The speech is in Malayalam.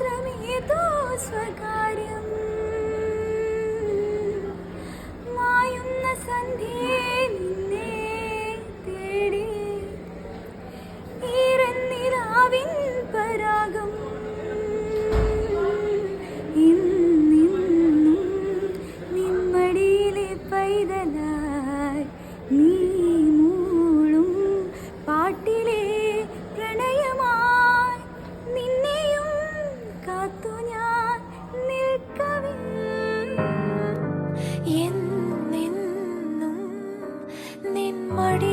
മാത്രമേതോ സ്വകാര്യം മായുന്ന സന്ധ്യേ നിന്നെ തേടി ഈറന്നിലാവിൻ പരാഗം ഇന്നിന്നും നിന്മടിയിലെ പൈതലായി നീ മൂളും പാട്ടിലെ പ്രണയമായി നിന്നെയും കാത്തു ഞാൻ നിൽക്കവേ എന്നെന്നും നിന്മടി